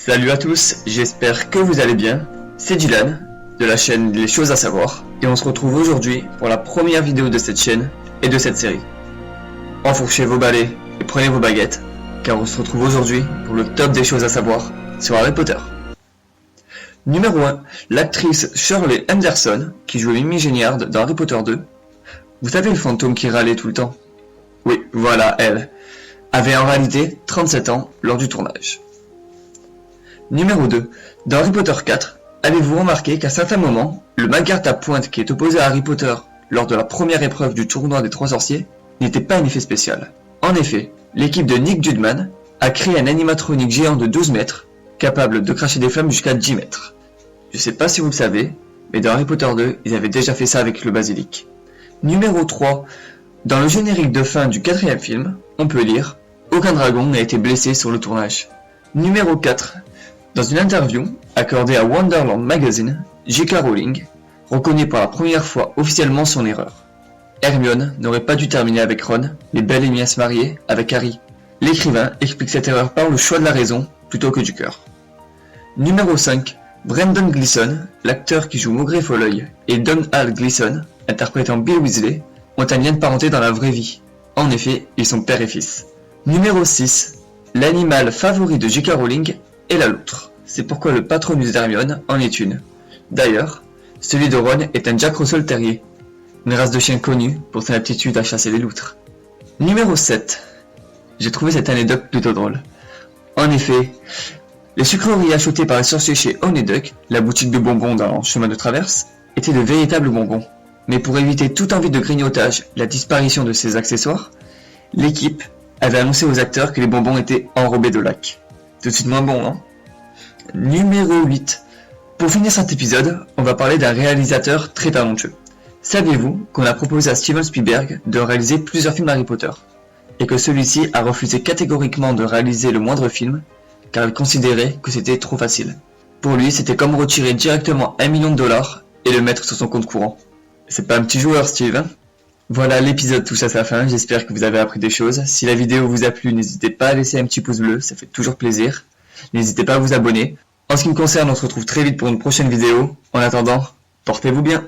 Salut à tous, j'espère que vous allez bien. C'est Dylan, de la chaîne Les Choses à Savoir, et on se retrouve aujourd'hui pour la première vidéo de cette chaîne et de cette série. Enfourchez vos balais et prenez vos baguettes, car on se retrouve aujourd'hui pour le top des choses à savoir sur Harry Potter. Numéro 1, l'actrice Shirley Henderson, qui joue Mimi Géniard dans Harry Potter 2. Vous savez le fantôme qui râlait tout le temps? Oui, voilà, elle. Avait en réalité 37 ans lors du tournage. Numéro 2. Dans Harry Potter 4, avez-vous remarqué qu'à certains moments, le McGuire à pointe qui est opposé à Harry Potter lors de la première épreuve du tournoi des trois sorciers n'était pas un effet spécial. En effet, l'équipe de Nick Judman a créé un animatronique géant de 12 mètres, capable de cracher des flammes jusqu'à 10 mètres. Je sais pas si vous le savez, mais dans Harry Potter 2, ils avaient déjà fait ça avec le basilic. Numéro 3. Dans le générique de fin du 4e film, on peut lire « Aucun dragon n'a été blessé sur le tournage ». Numéro 4. Dans une interview accordée à Wonderland Magazine, J.K. Rowling reconnaît pour la première fois officiellement son erreur. Hermione n'aurait pas dû terminer avec Ron, mais bel et bien se marier avec Harry. L'écrivain explique cette erreur par le choix de la raison plutôt que du cœur. Numéro 5. Brendan Gleeson, l'acteur qui joue Maugrey Folleuil, et Domhnall Gleeson, interprétant Bill Weasley, ont un lien de parenté dans la vraie vie. En effet, ils sont père et fils. Numéro 6. L'animal favori de J.K. Rowling est la loutre. C'est pourquoi le patronus d'Hermione en est une. D'ailleurs, celui de Ron est un Jack Russell Terrier, une race de chien connue pour son aptitude à chasser les loutres. Numéro 7. J'ai trouvé cette anecdote plutôt drôle. En effet, les sucreries achetées par les sorciers chez Honeyduck, la boutique de bonbons dans Chemin de Traverse, étaient de véritables bonbons. Mais pour éviter toute envie de grignotage et la disparition de ces accessoires, l'équipe avait annoncé aux acteurs que les bonbons étaient enrobés de lac. Tout de suite moins bon, hein? Numéro 8. Pour finir cet épisode, on va parler d'un réalisateur très talentueux. Saviez-vous qu'on a proposé à Steven Spielberg de réaliser plusieurs films Harry Potter, et que celui-ci a refusé catégoriquement de réaliser le moindre film, car il considérait que c'était trop facile. Pour lui, c'était comme retirer directement $1 million et le mettre sur son compte courant. C'est pas un petit joueur, Steve, hein? Voilà, l'épisode touche à sa fin, j'espère que vous avez appris des choses. Si la vidéo vous a plu, n'hésitez pas à laisser un petit pouce bleu, ça fait toujours plaisir. N'hésitez pas à vous abonner. En ce qui me concerne, on se retrouve très vite pour une prochaine vidéo. En attendant, portez-vous bien.